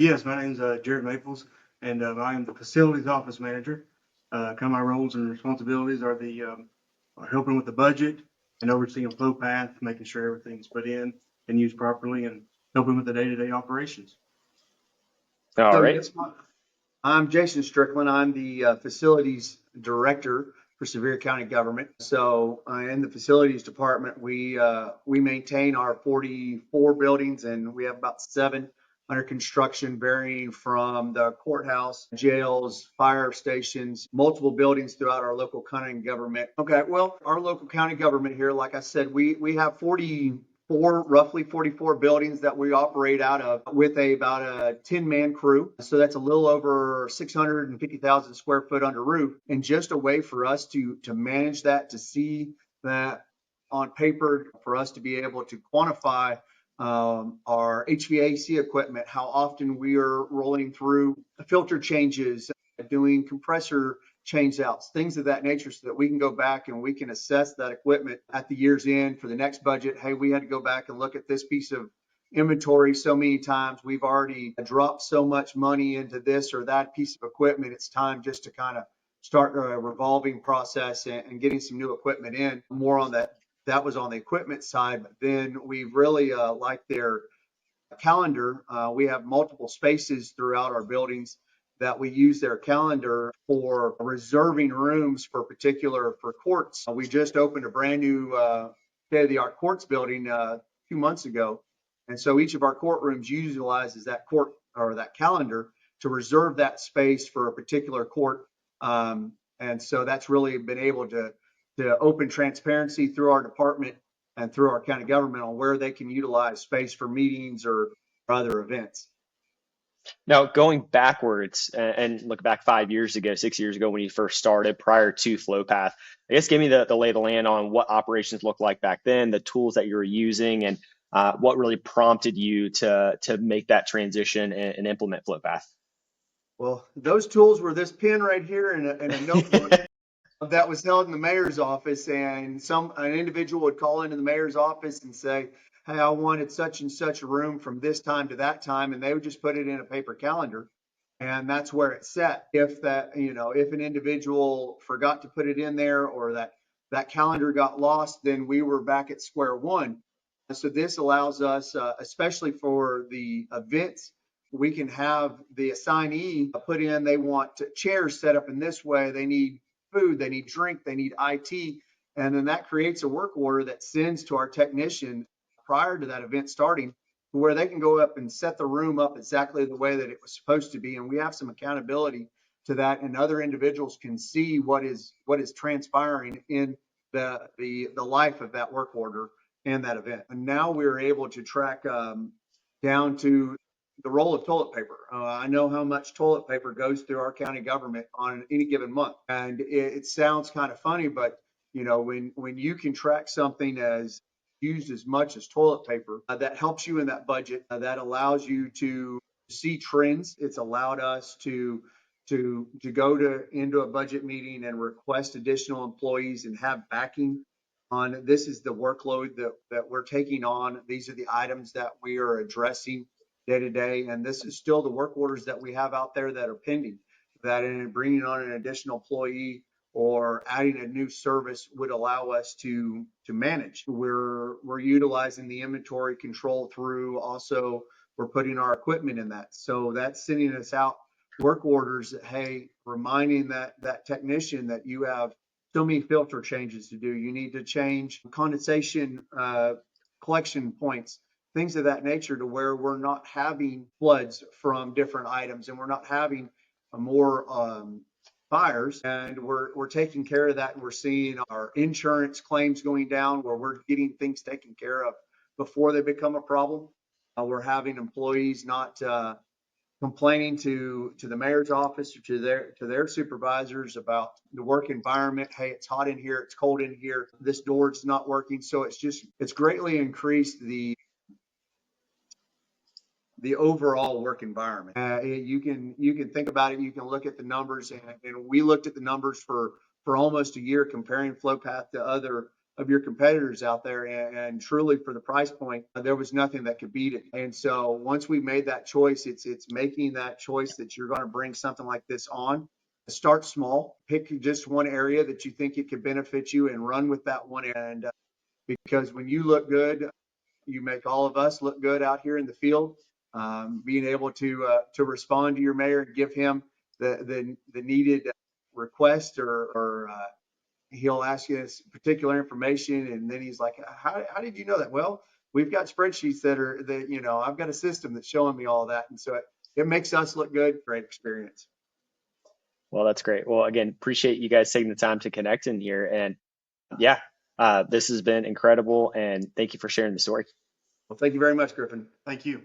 Yes, my name's Jared Maples, and I am the facilities office manager. Kind of my roles and responsibilities are are helping with the budget and overseeing FlowPath, making sure everything's put in and used properly, and helping with the day-to-day operations. All So right. yes, I'm Jason Strickland. I'm the facilities director for Sevier County Government. So in the facilities department, we maintain our 44 buildings, and we have about 7 under construction, varying from the courthouse, jails, fire stations, multiple buildings throughout our local county government. Okay, well, our local county government here, like I said, we have roughly 44 buildings that we operate out of with about a 10-man crew. So that's a little over 650,000 square foot under roof, and just a way for us to manage that, to see that on paper, for us to be able to quantify our HVAC equipment, how often we are rolling through filter changes, doing compressor change outs, things of that nature, so that we can go back and we can assess that equipment at the year's end for the next budget. Hey, we had to go back and look at this piece of inventory so many times. We've already dropped so much money into this or that piece of equipment. It's time just to kind of start a revolving process and getting some new equipment in. More on that. That was on the equipment side, but then we really like their calendar. We have multiple spaces throughout our buildings that we use their calendar for reserving rooms for courts. We just opened a brand new state-of-the-art courts building 2 months ago, and so each of our courtrooms utilizes that court or that calendar to reserve that space for a particular court. And so that's really been able to open transparency through our department and through our county government on where they can utilize space for meetings or other events. Now, going backwards and look back 5 years ago, 6 years ago when you first started, prior to FlowPath, I guess give me the lay of the land on what operations looked like back then, the tools that you were using, and what really prompted you to make that transition and implement FlowPath. Well, those tools were this pen right here and a notebook that was held in the mayor's office, and an individual would call into the mayor's office and say, hey, I wanted such and such a room from this time to that time, and they would just put it in a paper calendar, and that's where it's set. If if an individual forgot to put it in there, or that calendar got lost, then we were back at square one. So this allows us, especially for the events, we can have the assignee put in, they want chairs set up in this way, they need food, they need drink, they need IT. And then that creates a work order that sends to our technician prior to that event starting, where they can go up and set the room up exactly the way that it was supposed to be. And we have some accountability to that, and other individuals can see what is transpiring in the life of that work order and that event. And now we're able to track down to the roll of toilet paper. I know how much toilet paper goes through our county government on any given month, and it sounds kind of funny, but when you can track something as used as much as toilet paper, that helps you in that budget. That allows you to see trends. It's allowed us to go into a budget meeting and request additional employees and have backing on, this is the workload that we're taking on. These are the items that we are addressing day to day, and this is still the work orders that we have out there that are pending. That in bringing on an additional employee or adding a new service would allow us to manage. We're utilizing the inventory control through, also we're putting our equipment in that. So that's sending us out work orders that, hey, reminding that technician that you have so many filter changes to do. You need to change condensation collection points, things of that nature, to where we're not having floods from different items, and we're not having more fires, and we're taking care of that. And we're seeing our insurance claims going down, where we're getting things taken care of before they become a problem. We're having employees not complaining to the mayor's office or to their supervisors about the work environment. Hey, it's hot in here, it's cold in here, this door's not working. So it's greatly increased the overall work environment. You can think about it. You can look at the numbers, and we looked at the numbers for almost a year, comparing FlowPath to other of your competitors out there. And truly for the price point, there was nothing that could beat it. And so once we made that choice, it's making that choice that you're going to bring something like this on. Start small, pick just one area that you think it could benefit you and run with that one. And because when you look good, you make all of us look good out here in the field. Being able to respond to your mayor and give him the needed request, or he'll ask you particular information, and then he's like, how did you know that? Well, we've got spreadsheets that I've got a system that's showing me all that, and so it makes us look good. Great experience. Well, that's great. Well, again, appreciate you guys taking the time to connect in here. And yeah, this has been incredible. And thank you for sharing the story. Well, thank you very much, Griffin. Thank you.